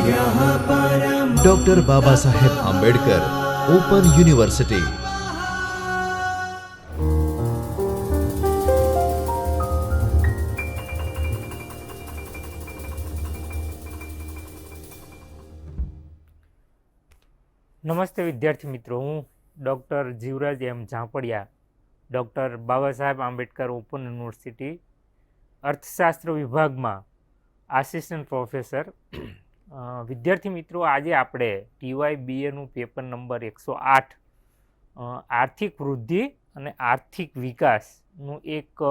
Doctor Baba Saheb Ambedkar open university. નમસ્તે વિદ્યાર્થી મિત્રો, હું ડૉક્ટર જીવરાજ એમ ઝાંપડિયા, doctor Baba Saheb Ambedkar open university અર્થશાસ્ત્ર વિભાગમાં આસિસ્ટન્ટ પ્રોફેસર। વિદ્યાર્થી મિત્રો, આજે આપણે TYBAનું પેપર નંબર 108 આર્થિક વૃદ્ધિ અને આર્થિક વિકાસનું એક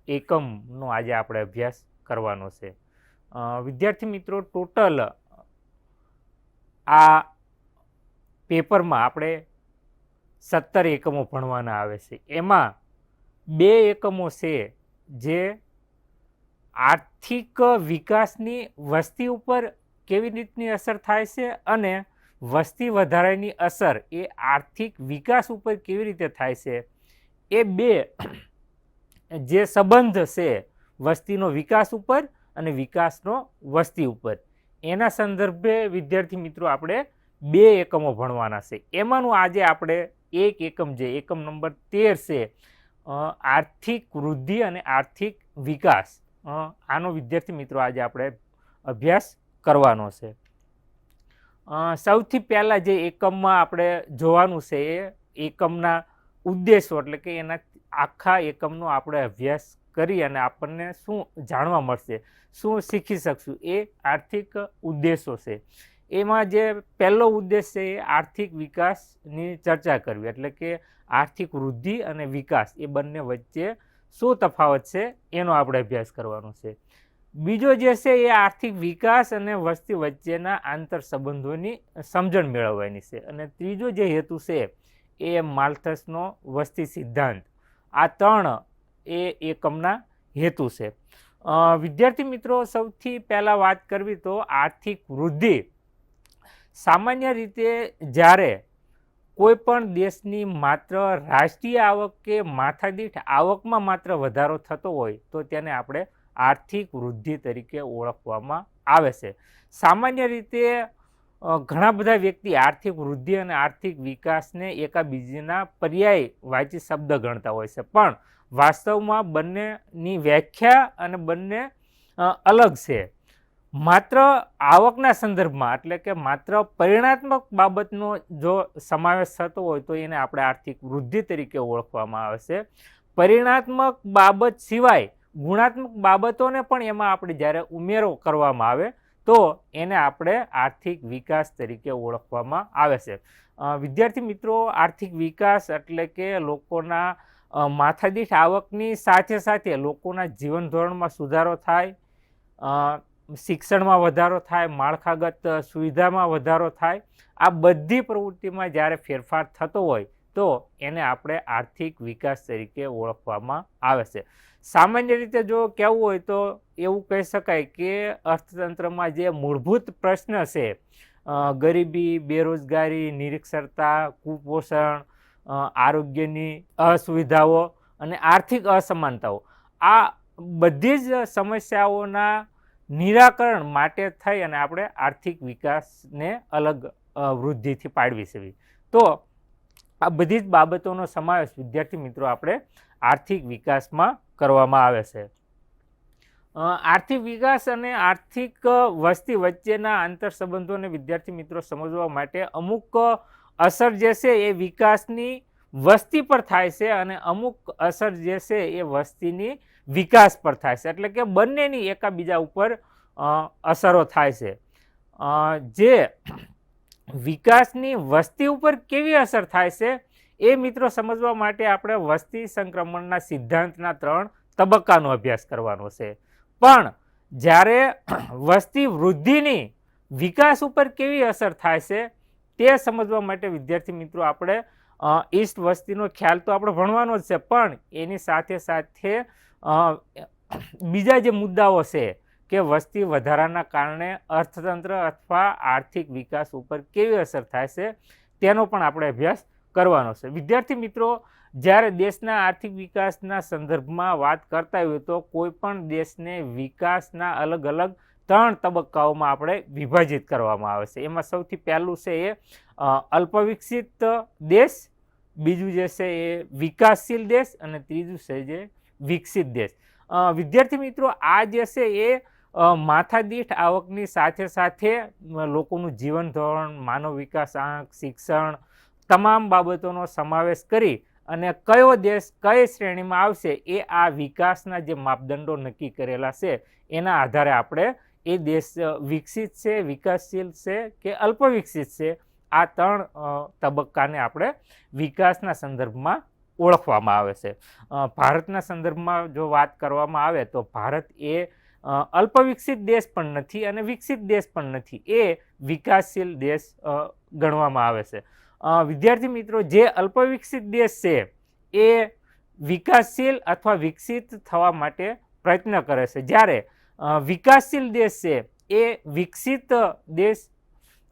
એકમનો આજે આપણે અભ્યાસ કરવાનો છે। વિદ્યાર્થી મિત્રો, ટોટલ આ પેપરમાં આપણે 17 એકમો ભણવાના આવે છે। એમાં 2 એકમો છે જે આર્થિક વિકાસની વસ્તી ઉપર કેવી રીતની અસર થાય છે અને વસ્તી વધારાની અસર એ આર્થિક વિકાસ ઉપર કેવી રીતે થાય છે, એ 2 જે સંબંધ છે વસ્તીનો વિકાસ ઉપર અને વિકાસનો વસ્તી ઉપર, એના સંદર્ભે વિદ્યાર્થી મિત્રો આપણે 2 એકમો ભણવાના છે। એમાંનું આજે આપણે એક એકમ જે એકમ નંબર 13 છે, આર્થિક વૃદ્ધિ અને આર્થિક વિકાસ, આનો વિદ્યાર્થી મિત્રો આજે આપણે અભ્યાસ કરવાનો છે। સૌથી પહેલાં જે એકમમાં આપણે જોવાનું છે એ એકમના ઉદ્દેશો, એટલે કે એના આખા એકમનો આપણે અભ્યાસ કરી અને આપણને શું જાણવા મળશે, શું શીખી શકશું, એ આર્થિક ઉદ્દેશો છે। એમાં જે પહેલો ઉદ્દેશ છે એ આર્થિક વિકાસની ચર્ચા કરવી, એટલે કે આર્થિક વૃદ્ધિ અને વિકાસ એ બંને વચ્ચે શું તફાવત છે એનો આપણે અભ્યાસ કરવાનો છે। બીજો જે છે એ આર્થિક વિકાસ અને વસ્તી વચ્ચેના આંતર સંબંધોની સમજણ મેળવવાની છે। અને ત્રીજો જે હેતુ છે એ માલ્થસનો વસ્તી સિદ્ધાંત। આ 3 એ એકમના હેતુ છે। વિદ્યાર્થી મિત્રો, સૌથી પહેલાં વાત કરવી તો આર્થિક વૃદ્ધિ। સામાન્ય રીતે જ્યારે કોઈ પણ દેશની માત્ર રાષ્ટ્રીય આવક કે માથાદીઠ આવકમાં માત્ર વધારો થતો હોય તો તેને આપણે આર્થિક વૃદ્ધિ તરીકે ઓળખવામાં આવે છે। સામાન્ય રીતે ઘણા બધા વ્યક્તિ આર્થિક વૃદ્ધિ અને આર્થિક વિકાસને એકાબીજાના પર્યાયવાચી શબ્દ ગણતા હોય છે, પણ વાસ્તવમાં બંનેની વ્યાખ્યા અને બંને અલગ છે। માત્ર આવકના સંદર્ભમાં, એટલે કે માત્ર પરિણાત્મક બાબતનો જો સમાવેશ થતો હોય તો એને આપણે આર્થિક વૃદ્ધિ તરીકે ઓળખવામાં આવે છે। પરિણાત્મક બાબત સિવાય ગુણાત્મક બાબતોને પણ એમાં આપણે જ્યારે ઉમેરો કરવામાં આવે તો એને આપણે આર્થિક વિકાસ તરીકે ઓળખવામાં આવે છે। વિદ્યાર્થી મિત્રો, આર્થિક વિકાસ એટલે કે લોકોના માથાદીઠ આવકની સાથે સાથે લોકોના જીવન ધોરણમાં સુધારો થાય, શિક્ષણમાં વધારો થાય, માળખાગત સુવિધામાં વધારો થાય, આ બધી પ્રવૃત્તિમાં જ્યારે ફેરફાર થતો હોય તો એને આપણે આર્થિક વિકાસ તરીકે ઓળખવામાં આવે છે। સામાન્ય રીતે જો કહેવું હોય તો એવું કહી શકાય કે અર્થતંત્રમાં જે મૂળભૂત પ્રશ્ન છે, ગરીબી, બેરોજગારી, નિરક્ષરતા, કુપોષણ, આરોગ્યની અસુવિધાઓ અને આર્થિક અસમાનતાઓ, આ બધી જ સમસ્યાઓના નિરાકરણ માટે થઈ અને આપણે આર્થિક વિકાસને અલગ વૃદ્ધિથી પાડવી છે। તો આ બધી જ બાબતોનો સમાવેશ વિદ્યાર્થી મિત્રો આપણે આર્થિક વિકાસમાં કરવામાં આવે છે। આર્થિક વિકાસ અને આર્થિક વસ્તી વચ્ચેના આંતર સંબંધોને વિદ્યાર્થી મિત્રો સમજવા માટે અમુક અસર જે છે એ વિકાસની વસ્તી પર થાય છે અને અમુક અસર જે છે એ વસ્તીની વિકાસ પર થાય છે, એટલે કે બંનેની એકાબીજા ઉપર અસરો થાય છે। જે વિકાસની વસ્તી ઉપર કેવી અસર થાય છે એ મિત્રો સમજવા માટે આપણે વસ્તી સંક્રમણના સિદ્ધાંતના 3 તબક્કાનો અભ્યાસ કરવાનો છે। પણ જ્યારે વસ્તી વૃદ્ધિની વિકાસ ઉપર કેવી અસર થાય છે તે સમજવા માટે વિદ્યાર્થી મિત્રો આપણે ઈસ્ટ વસ્તીનો ખ્યાલ તો આપણે ભણવાનો જ છે, પણ એની સાથે સાથે બીજા જે મુદ્દાઓ છે કે વસ્તી વધારાના કારણે અર્થતંત્ર અથવા આર્થિક વિકાસ ઉપર કેવી અસર થાય છે તેનો પણ આપણે અભ્યાસ કરવાનો છે। વિદ્યાર્થી મિત્રો, જ્યારે દેશના આર્થિક વિકાસના સંદર્ભમાં વાત કરતા હોય તો કોઈ પણ દેશને વિકાસના અલગ અલગ 3 તબક્કાઓમાં આપણે વિભાજિત કરવામાં આવે છે. એમાં સૌથી પહેલું છે એ અલ્પવિકસિત દેશ, બીજું જે છે એ વિકાસશીલ દેશ અને ત્રીજું છે જે વિકસિત દેશ. વિદ્યાર્થી મિત્રો, આ જે છે એ માથાદીઠ આવકની સાથે સાથે લોકોનું જીવન ધોરણ, માનવ વિકાસ આંક, શિક્ષણ, તમામ બાબતોનો સમાવેશ કરી અને કયો દેશ કઈ શ્રેણીમાં આવશે એ આ વિકાસના જે માપદંડો નક્કી કરેલા છે એના આધારે આપણે એ દેશ વિકસિત છે, વિકાસશીલ છે કે અલ્પવિકસિત છે, આ 3 તબક્કાને આપણે વિકાસના સંદર્ભમાં ઓળખવામાં આવે છે. ભારતના સંદર્ભમાં જો વાત કરવામાં આવે તો ભારત એ અલ્પવિકસિત દેશ પણ નથી અને વિકસિત દેશ પણ નથી, એ વિકાસશીલ દેશ ગણવામાં આવે છે. વિદ્યાર્થી મિત્રો, જે અલ્પવિકસિત દેશ છે એ વિકાસશીલ અથવા વિકસિત થવા માટે પ્રયત્ન કરે છે, જ્યારે વિકાસશીલ દેશ છે એ વિકસિત દેશ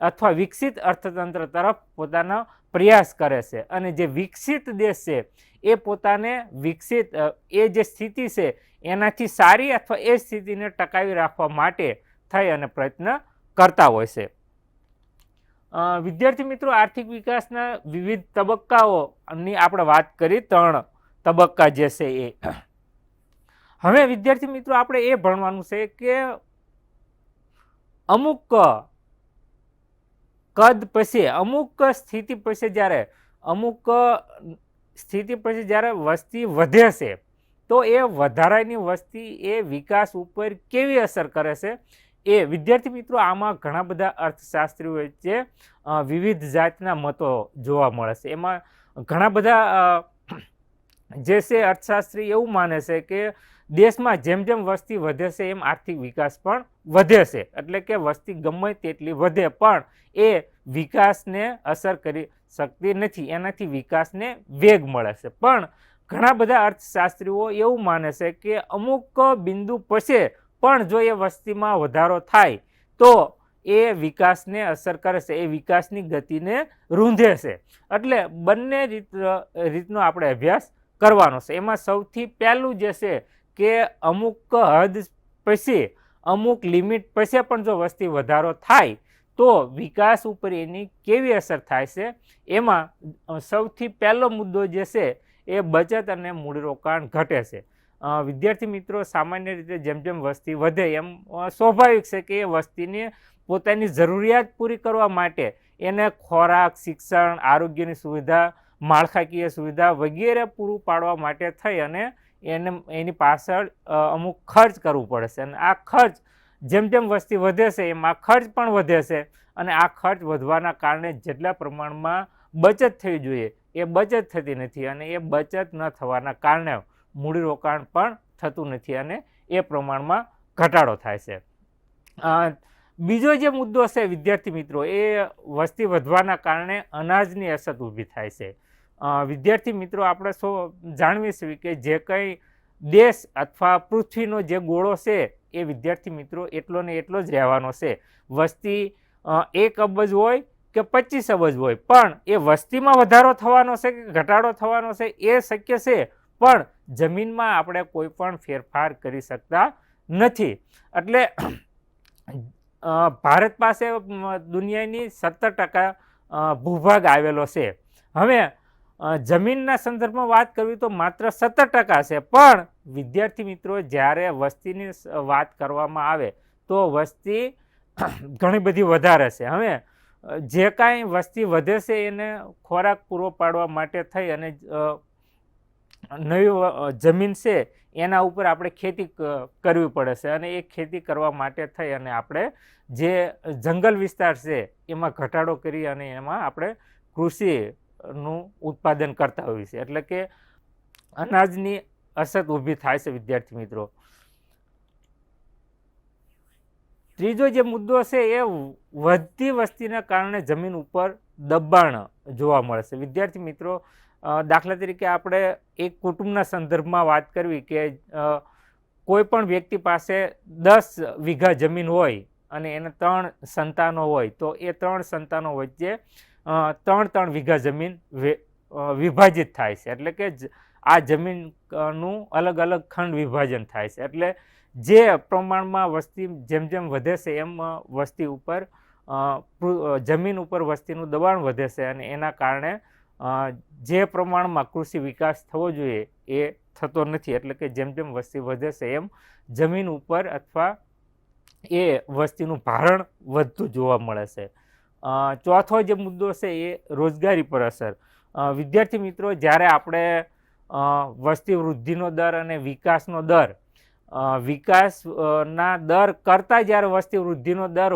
અથવા વિકસિત અર્થતંત્ર તરફ પોતાનો પ્રયાસ કરે છે, અને જે વિકસિત દેશ છે એ પોતાને વિકસિત એ જે સ્થિતિ છે એનાથી સારી અથવા એ સ્થિતિને ટકાવી રાખવા માટે થઈ અને પ્રયત્ન કરતા હોય છે. વિદ્યાર્થી મિત્રો, આર્થિક વિકાસના વિવિધ તબક્કાઓની આપણે વાત કરી, 3 તબક્કા જે છે એ. હવે વિદ્યાર્થી મિત્રો, આપણે એ ભણવાનું છે કે અમુક કદ પછી, અમુક સ્થિતિ પછી જ્યારે વસ્તી વધે છે તો એ વધારાની વસ્તી એ વિકાસ ઉપર કેવી અસર કરે છે એ. વિદ્યાર્થી મિત્રો, આમાં ઘણા બધા અર્થશાસ્ત્રીઓ વચ્ચે વિવિધ જાતના મતો જોવા મળે છે. એમાં ઘણા બધા જે છે અર્થશાસ્ત્રી એવું માને છે કે દેશમાં જેમ જેમ વસ્તી વધે છે એમ આર્થિક વિકાસ પણ વધે છે, એટલે કે વસ્તી ગમે તેટલી વધે પણ એ વિકાસને અસર કરી શકતી નથી, એનાથી વિકાસને વેગ મળે છે. પણ ઘણા બધા અર્થશાસ્ત્રીઓ એવું માને છે કે અમુક બિંદુ પછી પણ જો એ વસ્તીમાં વધારો થાય તો એ વિકાસને અસર કરે છે, એ વિકાસની ગતિને રૂંધે છે. એટલે બંને રીતનો આપણે અભ્યાસ કરવાનો છે. એમાં સૌથી પહેલું જે છે કે અમુક હદ પછી, અમુક લિમિટ પછી પણ જો વસ્તી વધારો થાય તો વિકાસ ઉપર એની કેવી અસર થાય છે. એમાં સૌથી પહેલો મુદ્દો જે છે એ બચત અને મૂડીરોકાણ ઘટે છે. વિદ્યાર્થી મિત્રો, સામાન્ય રીતે જેમ જેમ વસ્તી વધે એમ સ્વાભાવિક છે કે એ વસ્તીને પોતાની જરૂરિયાત પૂરી કરવા માટે એને ખોરાક, શિક્ષણ, આરોગ્યની સુવિધા, માળખાકીય સુવિધા વગેરે પૂરું પાડવા માટે થઈ અને એની પાછળ અમુક ખર્ચ કરવું પડે છે, અને આ ખર્ચ જેમ જેમ વસ્તી વધે છે એમ આ ખર્ચ પણ વધે છે, અને આ ખર્ચ વધવાના કારણે જેટલા પ્રમાણમાં બચત થવી જોઈએ એ બચત થતી નથી, અને એ બચત ન થવાના કારણે મૂડીરોકાણ પણ થતું નથી અને એ પ્રમાણમાં ઘટાડો થાય છે. બીજો જે મુદ્દો છે વિદ્યાર્થી મિત્રો, એ વસ્તી વધવાના કારણે અનાજની અછત ઊભી થાય છે. વિદ્યાર્થી મિત્રો, આપણે જાણવી છીએ કે જે કંઈ દેશ અથવા પૃથ્વીનો જે ગોળો છે એ વિદ્યાર્થી મિત્રો એટલો ને એટલો જ રહેવાનો છે. વસ્તી 1 અબજ હોય કે 25 અબજ હોય, પણ એ વસ્તીમાં વધારો થવાનો છે કે ઘટાડો થવાનો છે એ શક્ય છે, પણ જમીનમાં આપણે કોઈ પણ ફેરફાર કરી શકતા નથી. એટલે ભારત પાસે દુનિયાની 17% ભૂભાગ આવેલો છે. હવે જમીનના સંદર્ભમાં વાત કરવી તો માત્ર 17% છે, પણ વિદ્યાર્થી મિત્રો જ્યારે વસ્તીની વાત કરવામાં આવે તો વસ્તી ઘણી બધી વધારે છે. હવે જે કાંઈ વસ્તી વધે છે એને ખોરાક પૂરો પાડવા માટે થઈ અને નવી જમીન છે એના ઉપર આપણે ખેતી કરવી પડે છે, અને એ ખેતી કરવા માટે થઈ અને આપણે જે જંગલ વિસ્તાર છે એમાં ઘટાડો કરી અને એમાં આપણે કૃષિનું ઉત્પાદન કરતા હોઈએ છીએ, એટલે કે અનાજની અછત ઊભી થાય છે. વિદ્યાર્થી મિત્રો, ત્રીજો જે મુદ્દો છે એ વધતી વસ્તીના કારણે જમીન ઉપર દબાણ જોવા મળે છે. વિદ્યાર્થી મિત્રો, દાખલા તરીકે આપણે એક કુટુંબના સંદર્ભમાં વાત કરવી કે કોઈ પણ વ્યક્તિ પાસે 10 વીઘા જમીન હોય અને એને 3 સંતાનો હોય, તો એ 3 સંતાનો વચ્ચે 3 વીઘા જમીન વિભાજિત થાય છે, એટલે કે આ જમીનનું અલગ અલગ ખંડ વિભાજન થાય છે. એટલે જે પ્રમાણમાં વસ્તી જેમ જેમ વધે છે એમ વસ્તી ઉપર જમીન ઉપર વસ્તીનું દબાણ વધે છે અને એના કારણે જે પ્રમાણમાં કૃષિ વિકાસ થવો જોઈએ એ થતો નથી. એટલે કે જેમ જેમ વસ્તી વધે છે એમ જમીન ઉપર અથવા એ વસ્તીનું ભારણ વધતું જોવા મળે છે. ચોથો જે મુદ્દો છે એ રોજગારી પર અસર. વિદ્યાર્થી મિત્રો, જ્યારે આપણે વસ્તી વૃદ્ધિનો દર અને વિકાસનો દર વિકાસના દર કરતાં જ્યારે વસ્તી વૃદ્ધિનો દર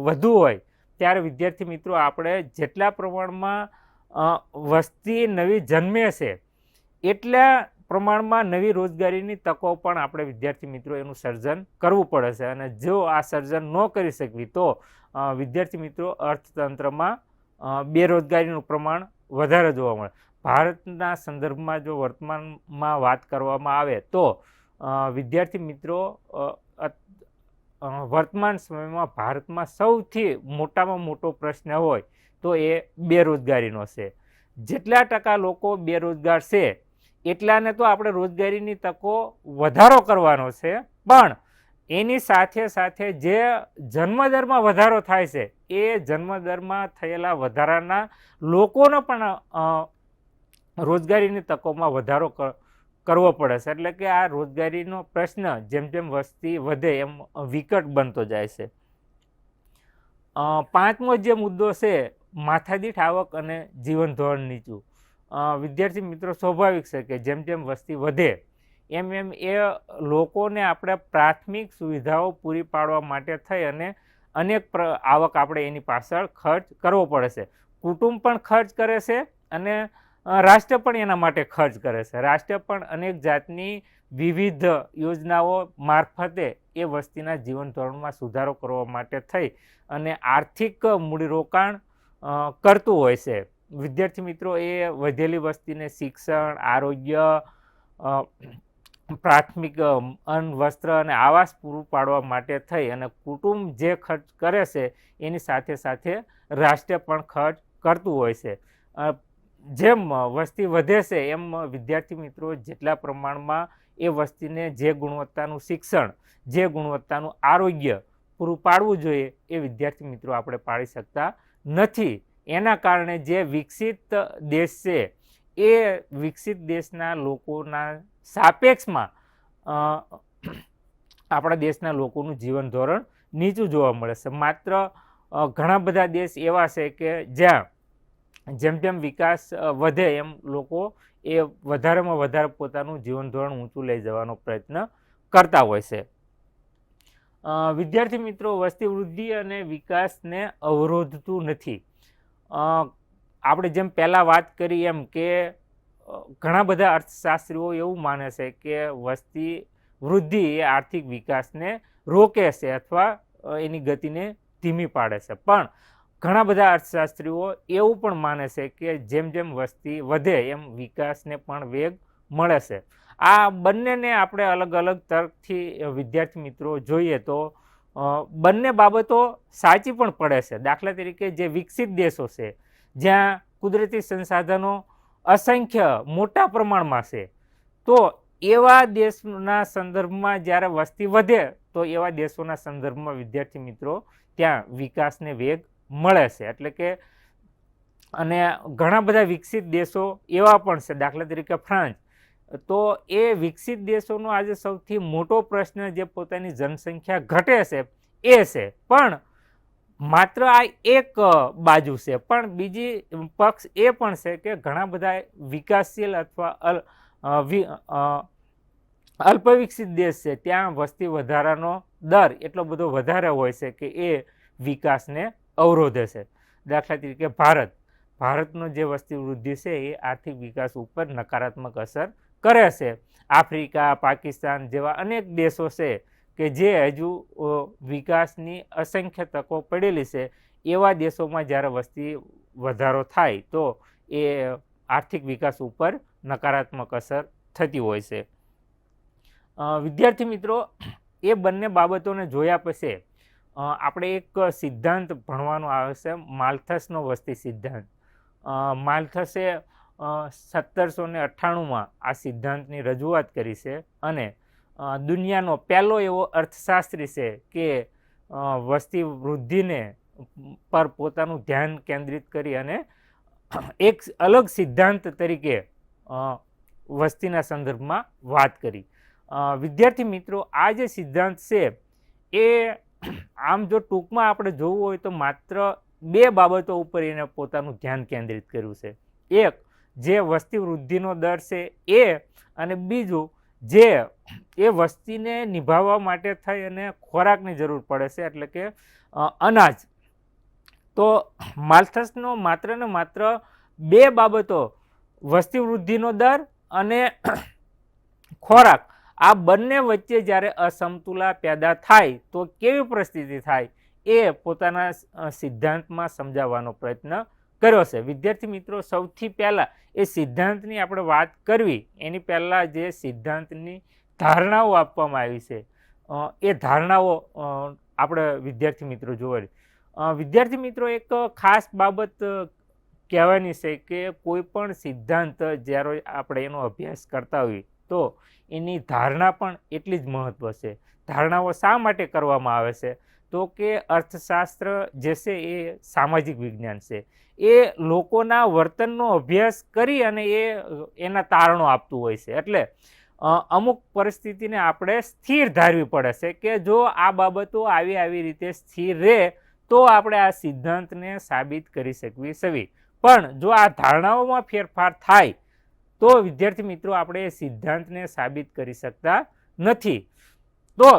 વધુ હોય ત્યારે વિદ્યાર્થી મિત્રો આપણે જેટલા પ્રમાણમાં વસ્તી નવી જન્મે છે એટલા પ્રમાણમાં નવી રોજગારીની તકો પણ આપણે વિદ્યાર્થી મિત્રો એનું સર્જન કરવું પડે છે. અને જો આ સર્જન ન કરી શકવી તો વિદ્યાર્થી મિત્રો અર્થતંત્રમાં બેરોજગારીનું પ્રમાણ વધારે જોવા મળે. ભારતના સંદર્ભમાં જો વર્તમાનમાં વાત કરવામાં આવે તો વિદ્યાર્થી મિત્રો વર્તમાન સમયમાં ભારતમાં સૌથી મોટામાં મોટો પ્રશ્ન હોય તો એ બેરોજગારીનો છે. જેટલા ટકા લોકો બેરોજગાર છે એટલાને તો આપણે રોજગારીની તકો વધારો કરવાનો છે, પણ એની સાથે સાથે જે જન્મદરમાં વધારો થાય છે એ જન્મદરમાં થયેલા વધારાના લોકોનો પણ રોજગારીની તકોમાં વધારો કરવો પડે છે. એટલે કે આ રોજગારીનો પ્રશ્ન જેમ જેમ વસ્તી વધે એમ વિકટ બનતો જાય છે. પાંચમો જે મુદ્દો છે માથાદીઠ આવક અને જીવન ધોરણ નીચું. વિદ્યાર્થી મિત્રો, સ્વાભાવિક છે કે જેમ જેમ વસ્તી વધે એમ એમ એ લોકોને આપણે પ્રાથમિક સુવિધાઓ પૂરી પાડવા માટે થઈ અને અનેક આવક આપણે એની પાછળ ખર્ચ કરવો પડે છે. કુટુંબ પણ ખર્ચ કરે છે અને રાષ્ટ્ર પણ એના માટે ખર્ચ કરે છે. રાષ્ટ્ર પણ અનેક જાતની વિવિધ યોજનાઓ મારફતે એ વસ્તીના જીવન ધોરણમાં સુધારો કરવા માટે થઈ અને આર્થિક મૂડીરોકાણ કરતું હોય છે. વિદ્યાર્થી મિત્રો, એ વધેલી વસ્તીને શિક્ષણ, આરોગ્ય, પ્રાથમિક અન્ન, વસ્ત્ર અને આવાસ પૂરું પાડવા માટે થઈ અને કુટુંબ જે ખર્ચ કરે છે એની સાથે સાથે રાષ્ટ્ર પણ ખર્ચ કરતું હોય છે. જેમ વસ્તી વધે છે એમ વિદ્યાર્થી મિત્રો જેટલા પ્રમાણમાં એ વસ્તીને જે ગુણવત્તાનું શિક્ષણ, જે ગુણવત્તાનું આરોગ્ય પૂરું પાડવું જોઈએ એ વિદ્યાર્થી મિત્રો આપણે પાડી શકતા નથી. એના કારણે જે વિકસિત દેશ છે એ વિકસિત દેશના લોકોના સાપેક્ષમાં આપણા દેશના લોકોનું જીવન ધોરણ નીચું જોવા મળે છે. માત્ર ઘણા બધા દેશ એવા છે કે જ્યાં જેમ જેમ વિકાસ વધે એમ લોકો એ વધારેમાં વધારે પોતાનું જીવન ધોરણ ઊંચું લઈ જવાનો પ્રયત્ન કરતા હોય છે. વિદ્યાર્થી મિત્રો, વસ્તી વૃદ્ધિ અને વિકાસને અવરોધતું નથી. આપણે જેમ પહેલાં વાત કરી એમ કે ઘણા બધા અર્થશાસ્ત્રીઓ એવું માને છે કે વસ્તી વૃદ્ધિ એ આર્થિક વિકાસને રોકે છે અથવા એની ગતિને ધીમી પાડે છે. પણ ઘણા બધા અર્થશાસ્ત્રીઓ એવું પણ માને છે કે જેમ જેમ વસ્તી વધે એમ વિકાસને પણ વેગ મળે છે. આ બંનેને આપણે અલગ અલગ તર્કથી વિદ્યાર્થી મિત્રો જોઈએ તો બંને બાબતો સાચી પણ પડે છે. દાખલા તરીકે જે વિકસિત દેશો છે જ્યાં કુદરતી સંસાધનો અસંખ્ય મોટા પ્રમાણમાં છે તો એવા દેશના સંદર્ભમાં જ્યારે વસ્તી વધે તો એવા દેશોના સંદર્ભમાં વિદ્યાર્થી મિત્રો ત્યાં વિકાસને વેગ મળે છે. એટલે કે અને ઘણા બધા વિકસિત દેશો એવા પણ છે, દાખલા તરીકે ફ્રાન્સ. તો એ વિકસિત દેશોનો આજે સૌથી મોટો પ્રશ્ન જે પોતાની જનસંખ્યા ઘટે છે એ છે. પણ માત્ર આ એક બાજુ છે, પણ બીજી પક્ષ એ પણ છે કે ઘણા બધા વિકાસશીલ અથવા અલ્પ વિકસિત દેશ છે ત્યાં વસ્તી વધારાનો દર એટલો બધો વધારે હોય છે કે એ વિકાસને અવરોધે છે. દાખલા તરીકે ભારતનો જે વસ્તી વૃદ્ધિ છે એ આર્થિક વિકાસ ઉપર નકારાત્મક અસર કરે છે. આફ્રિકા, પાકિસ્તાન જેવા અનેક દેશો છે કે જે હજુ વિકાસની અસંખ્ય તકો પડેલી છે એવા દેશોમાં જ્યારે વસ્તી વધારો થાય તો એ આર્થિક વિકાસ ઉપર નકારાત્મક અસર થતી હોય છે. વિદ્યાર્થી મિત્રો, એ બંને બાબતોને જોયા પછી આપણે એક સિદ્ધાંત ભણવાનો આવે છે, માલ્થસનો વસ્તી સિદ્ધાંત. માલ્થસે 1798માં આ સિદ્ધાંતની રજૂઆત કરી છે અને દુનિયાનો પહેલો એવો અર્થશાસ્ત્રી છે કે વસ્તી વૃદ્ધિને પર પોતાનું ધ્યાન કેન્દ્રિત કરી અને એક અલગ સિદ્ધાંત તરીકે વસ્તીના સંદર્ભમાં વાત કરી. વિદ્યાર્થી મિત્રો, આ જે સિદ્ધાંત છે એ આમ જો ટૂંકમાં આપણે જોવું હોય તો માત્ર 2 બાબતો ઉપર એને પોતાનું ધ્યાન કેન્દ્રિત કર્યું છે. એક, જે વસ્તી વૃદ્ધિનો દર છે એ, અને બીજું જે એ વસ્તીને નિભાવવા માટે થઈ અને ખોરાકની જરૂર પડે છે, એટલે કે અનાજ. તો માલ્થસનો માત્ર ને માત્ર 2 બાબતો, વસ્તી વૃદ્ધિનો દર અને ખોરાક, આ બંને વચ્ચે જ્યારે અસમતુલા પેદા થાય તો કેવી પરિસ્થિતિ થાય એ પોતાના સિદ્ધાંતમાં સમજાવવાનો પ્રયત્ન કર્યો છે. વિદ્યાર્થી મિત્રો, સૌથી પહેલાં એ સિદ્ધાંતની આપણે વાત કરવી એની પહેલાં જે સિદ્ધાંતની ધારણાઓ આપવામાં આવી છે એ ધારણાઓ આપણે વિદ્યાર્થી મિત્રો જોવાની. વિદ્યાર્થી મિત્રો, એક ખાસ બાબત કહેવાની છે કે કોઈ પણ સિદ્ધાંત જ્યારે આપણે એનો અભ્યાસ કરતા હોઈએ તો એની ધારણા પણ એટલી જ મહત્ત્વ છે. ધારણાઓ શા માટે કરવામાં આવે છે? તો કે અર્થશાસ્ત્ર જે છે એ સામાજિક વિજ્ઞાન છે. એ લોકોના વર્તનનો અભ્યાસ કરી અને એના તારણો આપતું હોય છે. એટલે અમુક પરિસ્થિતિને આપણે સ્થિર ધારવી પડે છે કે જો આ બાબતો આવી રીતે સ્થિર રહે તો આપણે આ સિદ્ધાંતને સાબિત કરી શકવી. પણ જો આ ધારણાઓમાં ફેરફાર થાય તો વિદ્યાર્થી મિત્રો આપણે એ સિદ્ધાંતને સાબિત કરી શકતા નથી. તો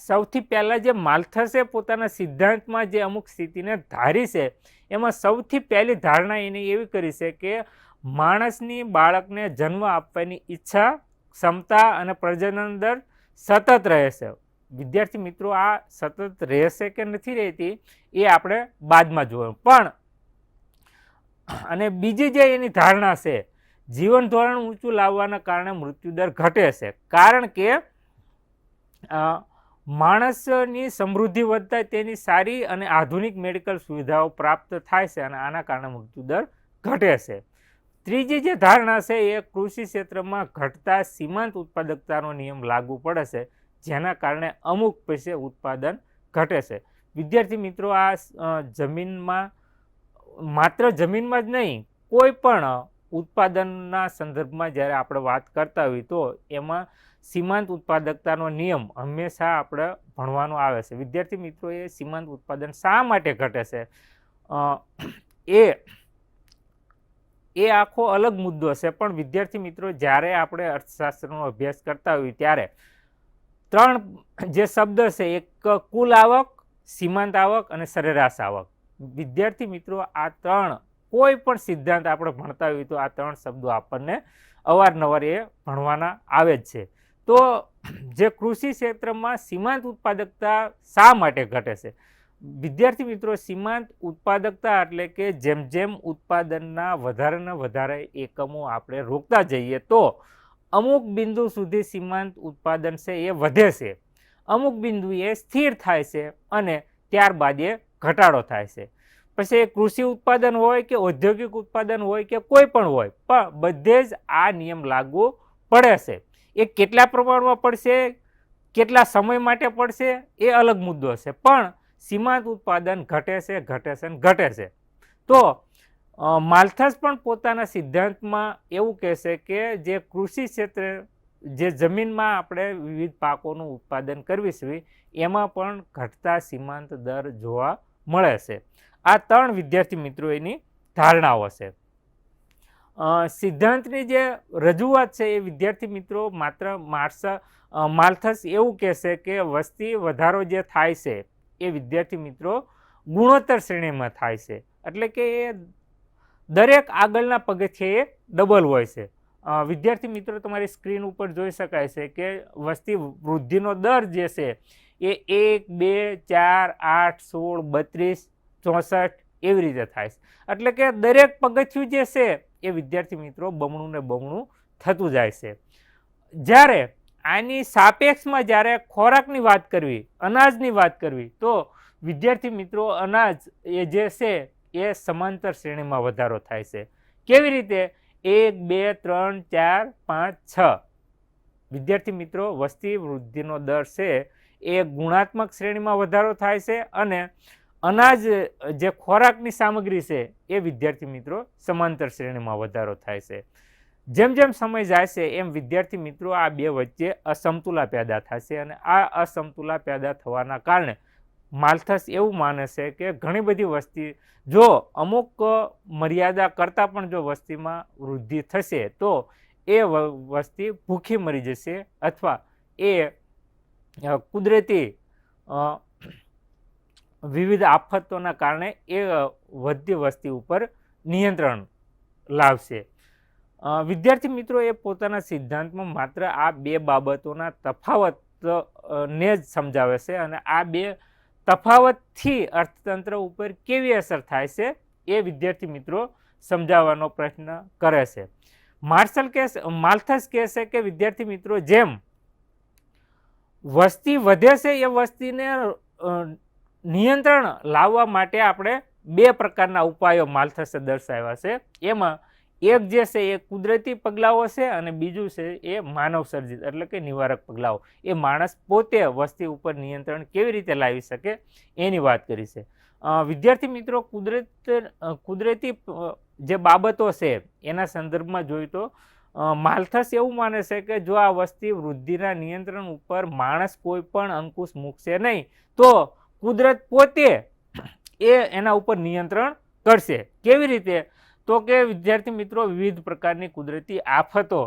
સૌથી પહેલાં જે માલ્થસે પોતાના સિદ્ધાંતમાં જે અમુક સ્થિતિને ધારી છે એમાં સૌથી પહેલી ધારણા એની એવી કરી છે કે માણસની બાળકને જન્મ આપવાની ઈચ્છા, ક્ષમતા અને પ્રજનન દર સતત રહે છે. વિદ્યાર્થી મિત્રો, આ સતત રહેશે કે નથી રહેતી એ આપણે બાદમાં જોયું. પણ અને બીજી જે એની ધારણા છે, જીવન ધોરણ ઊંચું લાવવાના કારણે મૃત્યુદર ઘટે છે. કારણ કે માણસની સમૃદ્ધિ વધતા તેની સારી અને આધુનિક મેડિકલ સુવિધાઓ પ્રાપ્ત થાય છે અને આના કારણે મૃત્યુદર ઘટે છે. ત્રીજી જે ધારણા છે એ કૃષિ ક્ષેત્રમાં ઘટતા સીમાંત ઉત્પાદકતાનો નિયમ લાગુ પડે છે, જેના કારણે અમુક પૈસે ઉત્પાદન ઘટે છે. વિદ્યાર્થી મિત્રો, આ જમીનમાં, માત્ર જમીનમાં જ નહીં, કોઈ પણ ઉત્પાદનના સંદર્ભમાં જ્યારે આપણે વાત કરતા હોઈએ તો એમાં સીમાંત ઉત્પાદકતાનો નિયમ હંમેશા આપણે ભણવાનો આવે છે. વિદ્યાર્થી મિત્રો, એ સીમાંત ઉત્પાદન શા માટે ઘટે છે એ આખો અલગ મુદ્દો છે. પણ વિદ્યાર્થી મિત્રો, જ્યારે આપણે અર્થશાસ્ત્રનો અભ્યાસ કરતા હોઈએ ત્યારે 3 જે શબ્દ છે, એક કુલ આવક, સીમાંત આવક અને સરેરાશ આવક. વિદ્યાર્થી મિત્રો, આ 3 કોઈ પણ સિદ્ધાંત આપણે ભણતા હોઈએ તો આ 3 શબ્દો આપણને અવારનવાર એ ભણવાના આવે જ છે. તો જે કૃષિ ક્ષેત્રમાં સીમાંત ઉત્પાદકતા શા માટે ઘટે છે? વિદ્યાર્થી મિત્રો, સીમાંત ઉત્પાદકતા એટલે કે જેમ જેમ ઉત્પાદનના વધારે વધારે એકમો આપણે રોકતા જઈએ તો અમુક બિંદુ સુધી સીમાંત ઉત્પાદન છે એ વધે છે, અમુક બિંદુ એ સ્થિર થાય છે અને ત્યારબાદ એ ઘટાડો થાય છે. પછી કૃષિ ઉત્પાદન હોય કે ઔદ્યોગિક ઉત્પાદન હોય કે કોઈ પણ હોય, પણ બધે જ આ નિયમ લાગુ પડે છે. એ કેટલા પ્રમાણમાં પડશે, કેટલા સમય માટે પડશે એ અલગ મુદ્દો છે, પણ સીમાંત ઉત્પાદન ઘટે છે. તો માલ્થસ પણ પોતાના સિદ્ધાંતમાં એવું કહેશે કે જે કૃષિ ક્ષેત્રે જે જમીનમાં આપણે વિવિધ પાકોનું ઉત્પાદન કરવીશું એમાં પણ ઘટતા સીમાંત દર જોવા મળે છે. આ 3 વિદ્યાર્થી મિત્રો એની ધારણાઓ છે. સિદ્ધાંતની જે રજૂઆત છે એ વિદ્યાર્થી મિત્રો માત્ર માલ્થસ એવું કહેશે કે વસ્તી વધારો જે થાય છે એ વિદ્યાર્થી મિત્રો ગુણોત્તર શ્રેણીમાં થાય છે. એટલે કે એ દરેક આગળના પગથિયે ડબલ હોય છે. વિદ્યાર્થી મિત્રો, તમારી સ્ક્રીન ઉપર જોઈ શકાય છે કે વસ્તી વૃદ્ધિનો દર જે છે એ 1, 2, 4, 8, 16, 32, 64 એવી રીતે થાય છે. એટલે કે દરેક પગથિયું જે છે એ વિદ્યાર્થી મિત્રો બમણું ને બમણું થતું જાય છે. જ્યારે આની સાપેક્ષમાં જ્યારે ખોરાકની વાત કરવી, અનાજની વાત કરવી, તો વિદ્યાર્થી મિત્રો અનાજ એ જે છે એ સમાંતર શ્રેણીમાં વધારો થાય છે. કેવી રીતે? 1, 2, 3, 4, 5, 6 વિદ્યાર્થી મિત્રો, વસ્તી વૃદ્ધિનો દર છે એ ગુણાત્મક શ્રેણીમાં વધારો થાય છે અને અનાજ જે ખોરાકની સામગ્રી છે એ વિદ્યાર્થી મિત્રો સમાંતર શ્રેણીમાં વધારો થાય છે. જેમ જેમ સમય જાય છે એમ વિદ્યાર્થી મિત્રો આ બે વચ્ચે અસમતુલા પેદા થશે અને આ અસમતુલા પેદા થવાના કારણે માલ્થસ એવું માને છે કે ઘણી બધી વસ્તી જો અમુક મર્યાદા કરતાં પણ જો વસ્તીમાં વૃદ્ધિ થશે તો એ વસ્તી ભૂખી મરી જશે અથવા એ કુદરતી વિવિધ આફતોના કારણે એ વધતી વસ્તી ઉપર નિયંત્રણ લાવશે. વિદ્યાર્થી મિત્રો એ પોતાના સિદ્ધાંતમાં માત્ર આ બે બાબતોના તફાવતને જ સમજાવે છે અને આ બે તફાવતથી અર્થતંત્ર ઉપર કેવી અસર થાય છે એ વિદ્યાર્થી મિત્રો સમજાવવાનો પ્રયત્ન કરે છે. માલ્થસ કહે છે કે વિદ્યાર્થી મિત્રો જેમ વસ્તી વધે છે એ વસ્તીને નિયંત્રણ લાવવા માટે આપણે બે પ્રકારના ઉપાયો માલ્થસે દર્શાવ્યા છે. એમાં એક જે છે એ કુદરતી પગલાઓ છે અને બીજું છે એ માનવ સર્જિત એટલે કે નિવારક પગલાઓ. એ માણસ પોતે વસ્તી ઉપર નિયંત્રણ કેવી રીતે લાવી શકે એની વાત કરી છે. વિદ્યાર્થી મિત્રો કુદરતી જે બાબતો છે એના સંદર્ભમાં જોઈએ તો માલ્થસ એવું માને છે કે જો આ વસ્તી વૃદ્ધિના નિયંત્રણ ઉપર માણસ કોઈ પણ અંકુશ મૂકશે નહીં તો કુદરત પોતે એના ઉપર નિયંત્રણ કરશે. કેવી રીતે? તો કે વિદ્યાર્થી મિત્રો વિવિધ પ્રકારની કુદરતી આફતો,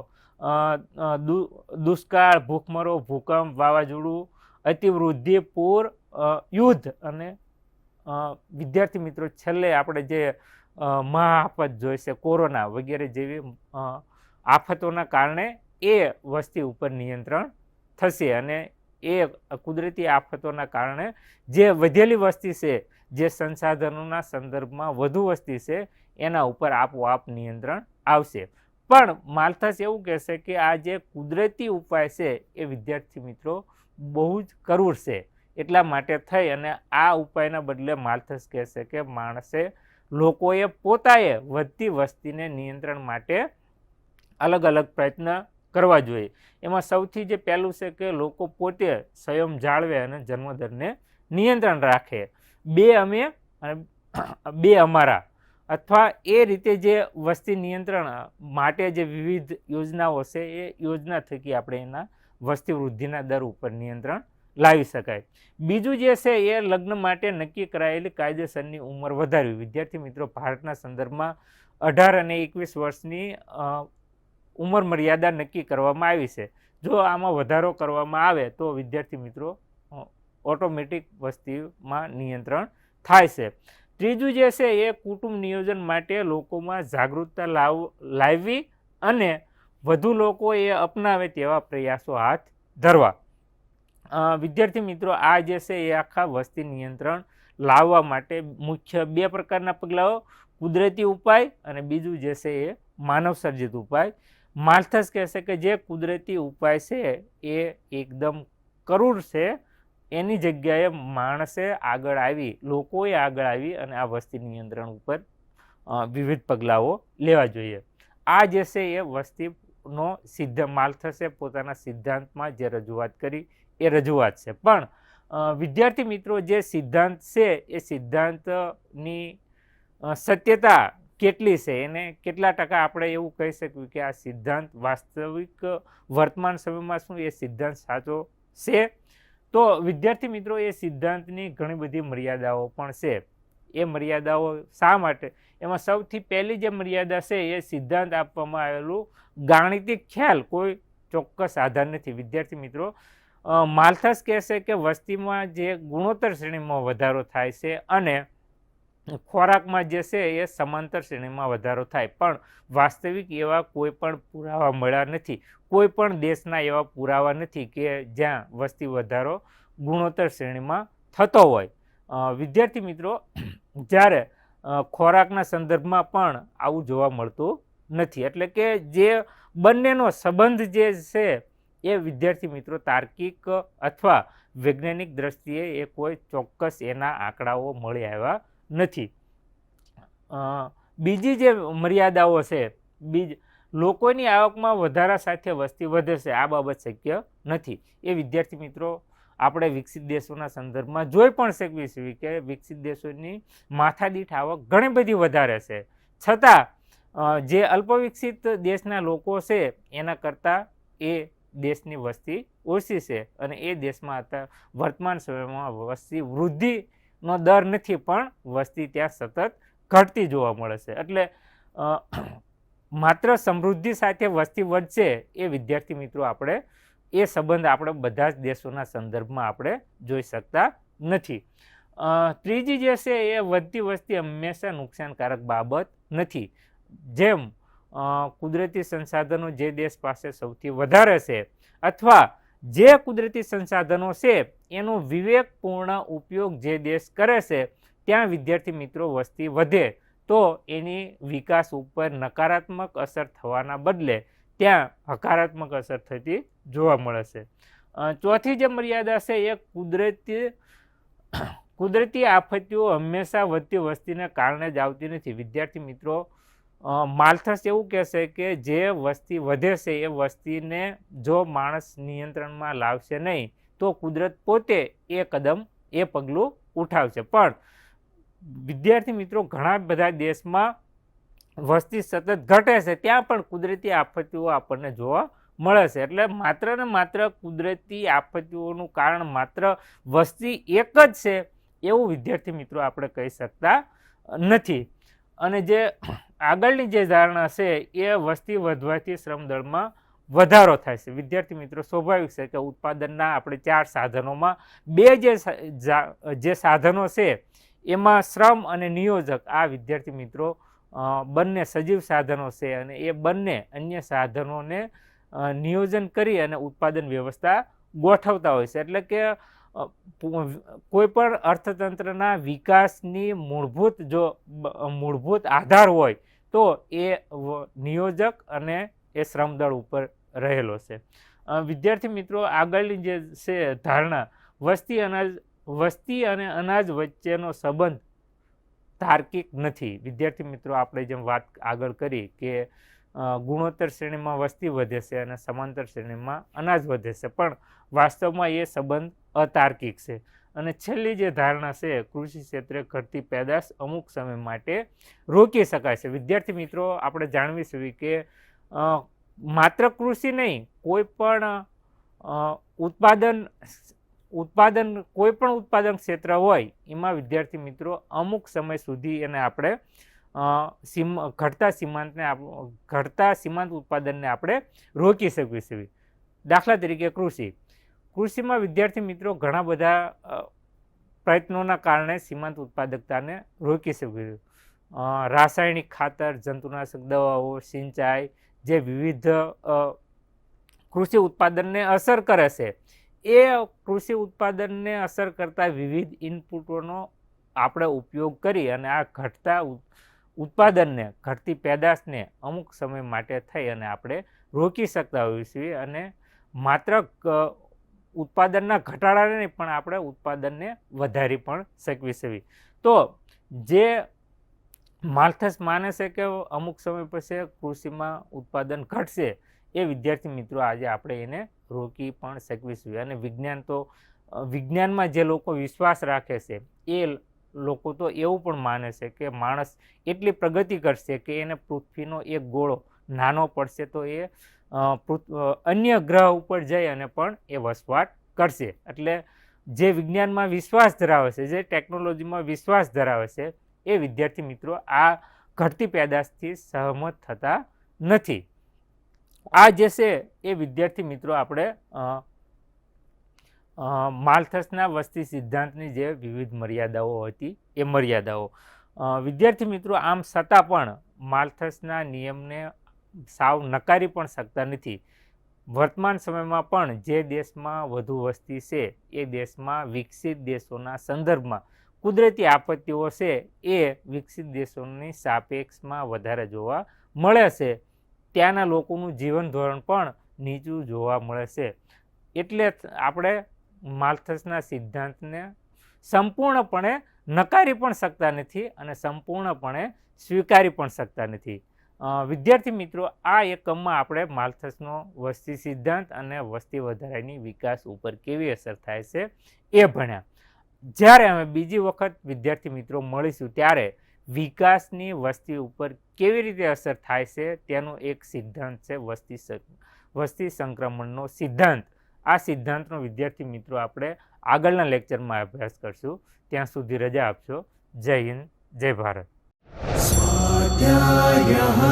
દુષ્કાળ, ભૂખમરો, ભૂકંપ, વાવાઝોડું, અતિવૃદ્ધિ, પૂર, યુદ્ધ અને વિદ્યાર્થી મિત્રો છેલ્લે આપણે જે મહાઆફત જોઈ છે કોરોના વગેરે જેવી આફતોના કારણે એ વસ્તી ઉપર નિયંત્રણ થશે અને એ કુદરતી આફતોના કારણે જે વધેલી વસ્તી છે, જે સંસાધનોના સંદર્ભમાં વધુ વસ્તી છે એના ઉપર આપોઆપ નિયંત્રણ આવશે. પણ માલ્થસ એવું કહેશે કે આ જે કુદરતી ઉપાય છે એ વિદ્યાર્થી મિત્રો બહુ જ કરુણ છે. એટલા માટે થઈ અને આ ઉપાયના બદલે માલ્થસ કહેશે કે લોકોએ પોતાએ વધતી વસ્તીને નિયંત્રણ માટે અલગ અલગ પ્રયત્ન કરવા જોઈએ. એમાં સૌથી જે પહેલું છે કે લોકો પોતે સંયમ જાળવે અને જન્મદરને નિયંત્રણ રાખે. બે અમે અને બે અમારા અથવા એ રીતે જે વસ્તી નિયંત્રણ માટે જે વિવિધ યોજનાઓ છે એ યોજના થકી આપણે એના વસ્તી વૃદ્ધિના દર ઉપર નિયંત્રણ લાવી શકાય. બીજું જે છે એ લગ્ન માટે નક્કી કરાયેલી કાયદેસરની ઉંમર વધારવી. વિદ્યાર્થી મિત્રો ભારતના સંદર્ભમાં 18 અને 21 વર્ષની ઉંમર મર્યાદા નક્કી કરવામાં આવી છે. જો આમાં વધારો કરવામાં આવે તો વિદ્યાર્થી મિત્રો ઓટોમેટિક વસ્તીમાં નિયંત્રણ થાય છે. ત્રીજું જે છે એ કુટુંબ નિયોજન માટે લોકોમાં જાગૃતતા લાવવી અને વધુ લોકો એ અપનાવે તેવા પ્રયાસો હાથ ધરવા. વિદ્યાર્થી મિત્રો આ જે છે એ આખા વસ્તી નિયંત્રણ લાવવા માટે મુખ્ય બે પ્રકારના પગલાઓ, કુદરતી ઉપાય અને બીજું જે છે એ માનવ સર્જિત ઉપાય. માલ્થસ કહેશે કે જે કુદરતી ઉપાય છે એ એકદમ કરુણ છે, એની જગ્યાએ માણસે આગળ આવી, લોકોએ આગળ આવી અને આ વસ્તી નિયંત્રણ ઉપર વિવિધ પગલાઓ લેવા જોઈએ. આ જે છે એ વસ્તીનો માલ્થસે પોતાના સિદ્ધાંતમાં જે રજૂઆત કરી એ રજૂઆત છે. પણ વિદ્યાર્થી મિત્રો જે સિદ્ધાંત છે એ સિદ્ધાંતની સત્યતા કેટલી છે, એને કેટલા ટકા આપણે એવું કહી શકીએ કે આ સિદ્ધાંત વાસ્તવિક વર્તમાન સમયમાં શું એ સિદ્ધાંત સાચો છે? તો વિદ્યાર્થી મિત્રો એ સિદ્ધાંતની ઘણી બધી મર્યાદાઓ પણ છે. એ મર્યાદાઓ શા માટે? એમાં સૌથી પહેલી જે મર્યાદા છે એ સિદ્ધાંત આપવામાં આવેલું ગાણિતિક ખ્યાલ કોઈ ચોક્કસ આધાર નથી. વિદ્યાર્થી મિત્રો માલ્થસ કહેશે કે વસ્તીમાં જે ગુણોત્તર શ્રેણીમાં વધારો થાય છે અને ખોરાકમાં જે છે એ સમાંતર શ્રેણીમાં વધારો થાય, પણ વાસ્તવિક એવા કોઈ પણ પુરાવા મળ્યા નથી. કોઈ પણ દેશના એવા પુરાવા નથી કે જ્યાં વસ્તી વધારો ગુણોત્તર શ્રેણીમાં થતો હોય. વિદ્યાર્થી મિત્રો જ્યારે ખોરાકના સંદર્ભમાં પણ આવું જોવા મળતું નથી. એટલે કે જે બંનેનો સંબંધ જે છે એ વિદ્યાર્થી મિત્રો તાર્કિક અથવા વૈજ્ઞાનિક દ્રષ્ટિએ એ કોઈ ચોક્કસ એના આંકડાઓ મળી આવ્યા નથી. બીજી જે મર્યાદાઓ છે લોકોની આવકમાં વધારા સાથે વસ્તી વધે છે, આ બાબત શક્ય નથી. એ વિદ્યાર્થી મિત્રો આપણે વિકસિત દેશોના સંદર્ભમાં જોઈ પણ શકીએ છીએ કે વિકસિત દેશોની માથાદીઠ આવક ઘણી બધી વધારે છે, છતાં જે અલ્પવિકસિત દેશના લોકો છે એના કરતાં એ દેશની વસ્તી ઓછી છે અને એ દેશમાં અત્યારે વર્તમાન સમયમાં વસ્તી વૃદ્ધિનો દર નથી, પણ વસ્તી ત્યાં સતત ઘટતી જોવા મળે છે. એટલે માત્ર સમૃદ્ધિ સાથે વસ્તી વધશે એ વિદ્યાર્થી મિત્રો આપણે એ સંબંધ આપણે બધા જ દેશોના સંદર્ભમાં આપણે જોઈ શકતા નથી. ત્રીજી જે છે એ વધતી વસ્તી હંમેશા નુકસાનકારક બાબત નથી. જેમ કુદરતી સંસાધનો જે દેશ પાસે સૌથી વધારે છે અથવા જે કુદરતી સંસાધનો છે એનો વિવેકપૂર્ણ ઉપયોગ જે દેશ કરે છે, ત્યાં વિદ્યાર્થી મિત્રો વસ્તી વધે તો એની વિકાસ ઉપર નકારાત્મક અસર થવાના બદલે ત્યાં હકારાત્મક અસર થતી જોવા મળે છે. ચોથી જે મર્યાદા છે એ કુદરતી આફતો હંમેશા વધતી વસ્તીને કારણે જ આવતી નથી. વિદ્યાર્થી મિત્રો માલ્થસ એવું કહેશે કે જે વસ્તી વધે છે એ વસ્તીને જો માણસ નિયંત્રણમાં લાવશે નહીં તો કુદરત પોતે એ પગલું ઉઠાવશે. પણ વિદ્યાર્થી મિત્રો ઘણા બધા દેશમાં વસ્તી સતત ઘટે છે, ત્યાં પણ કુદરતી આફતો આપણને જોવા મળે છે. એટલે માત્ર ને માત્ર કુદરતી આફતોનું કારણ માત્ર વસ્તી એક જ છે એવું વિદ્યાર્થી મિત્રો આપણે કહી શકતા નથી. અને જે આગળની જે ધારણા છે એ વસ્તી વધવાથી શ્રમદળમાં વધારો થાય છે. વિદ્યાર્થી મિત્રો સ્વાભાવિક છે કે ઉત્પાદનના આપણે 4 સાધનોમાં 2 જે સાધનો છે એમાં શ્રમ અને નિયોજક, આ વિદ્યાર્થી મિત્રો બંને સજીવ સાધનો છે અને એ બંને અન્ય સાધનોને નિયોજન કરી અને ઉત્પાદન વ્યવસ્થા ગોઠવતા હોય છે. એટલે કે કોઈ પણ અર્થતંત્રના વિકાસની મૂળભૂત આધાર હોય તો એ નિયોજક અને એ શ્રમદળ ઉપર રહેલો છે. વિદ્યાર્થી મિત્રો આગળની જે છે ધારણા, વસ્તી અને અનાજ વચ્ચેનો સંબંધ તાર્કિક નથી. વિદ્યાર્થી મિત્રો આપણે જેમ વાત આગળ કરી કે ગુણોત્તર શ્રેણીમાં વસ્તી વધે છે અને સમાંતર શ્રેણીમાં અનાજ વધે છે, પણ વાસ્તવમાં એ સંબંધ અતાર્કિક છે. અને છેલ્લી જે ધારણા છે, કૃષિ ક્ષેત્રે ઘટતી પેદાશ અમુક સમય માટે રોકી શકાય છે. વિદ્યાર્થી મિત્રો આપણે જાણવી જોઈએ કે માત્ર કૃષિ નહીં, કોઈ પણ ઉત્પાદન ક્ષેત્ર હોય એમાં વિદ્યાર્થી મિત્રો અમુક સમય સુધી એને આપણે ઘટતા સીમાંત ઉત્પાદનને આપણે રોકી શકીએ છીએ. દાખલા તરીકે કૃષિમાં વિદ્યાર્થી મિત્રો ઘણા બધા પ્રયત્નોના કારણે સીમાંત ઉત્પાદકતાને રોકી શકીએ. રાસાયણિક ખાતર, જંતુનાશક દવાઓ, સિંચાઈ જે વિવિધ કૃષિ ઉત્પાદનને અસર કરે છે, એ કૃષિ ઉત્પાદનને અસર કરતા વિવિધ ઇનપુટોનો આપણે ઉપયોગ કરી અને આ ઘટતા ઉત્પાદનને, ઘટતી પેદાશને અમુક સમય માટે થઈ અને આપણે રોકી શકતા હોઈએ છીએ. અને માત્ર ઉત્પાદનના ઘટાડાને નહીં પણ આપણે ઉત્પાદનને વધારી પણ શકવી છીએ. તો જે માલ્થસ માને છે કે અમુક સમય પછી કૃષિમાં ઉત્પાદન ઘટશે, એ વિદ્યાર્થી મિત્રો આજે આપણે એને રોકી પણ શકવી છીએ. અને વિજ્ઞાનમાં જે લોકો વિશ્વાસ રાખે છે એ લોકો તો એવું પણ માને છે કે માણસ એટલી પ્રગતિ કરશે કે એને પૃથ્વીનો એક ગોળો નાનો પડશે તો એ અન્ય ગ્રહ ઉપર જઈ અને પણ એ વસવાટ કરશે. એટલે જે વિજ્ઞાનમાં વિશ્વાસ ધરાવે છે, જે ટેકનોલોજીમાં વિશ્વાસ ધરાવે છે, એ વિદ્યાર્થી મિત્રો આ ઘટતી પેદાશથી સહમત થતા નથી. આ જે છે એ વિદ્યાર્થી મિત્રો આપણે માલ્થસના વસ્તી સિદ્ધાંતની જે વિવિધ મર્યાદાઓ હતી એ મર્યાદાઓ. વિદ્યાર્થી મિત્રો આમ છતાં પણ માલ્થસના નિયમને સાવ નકારી પણ શકતા નથી. વર્તમાન સમયમાં પણ જે દેશમાં વધુ વસ્તી છે એ દેશમાં વિકસિત દેશોના સંદર્ભમાં કુદરતી આપત્તિઓ છે એ વિકસિત દેશોની સાપેક્ષમાં વધારે જોવા મળે છે. ત્યાંના લોકોનું જીવન ધોરણ પણ નીચું જોવા મળે છે. એટલે આપણે માલ્થસના સિદ્ધાંતને સંપૂર્ણપણે નકારી પણ શકતા નથી અને સંપૂર્ણપણે સ્વીકારી પણ શકતા નથી. વિદ્યાર્થી મિત્રો, આ એકમમાં આપણે માલ્થસનો વસ્તી સિદ્ધાંત અને વસ્તી વધારાની વિકાસ ઉપર કેવી અસર થાય છે એ ભણ્યા. જ્યારે અમે બીજી વખત વિદ્યાર્થી મિત્રો મળીશું ત્યારે વિકાસની વસ્તી ઉપર કેવી રીતે અસર થાય છે તેનો એક સિદ્ધાંત છે વસ્તી સંક્રમણનો સિદ્ધાંત. આ સિદ્ધાંતનો વિદ્યાર્થી મિત્રો આપણે આગળના લેક્ચરમાં અભ્યાસ કરશું. ત્યાં સુધી રજા આપશો. જય હિન્દ, જય ભારત. स्वाध्यायः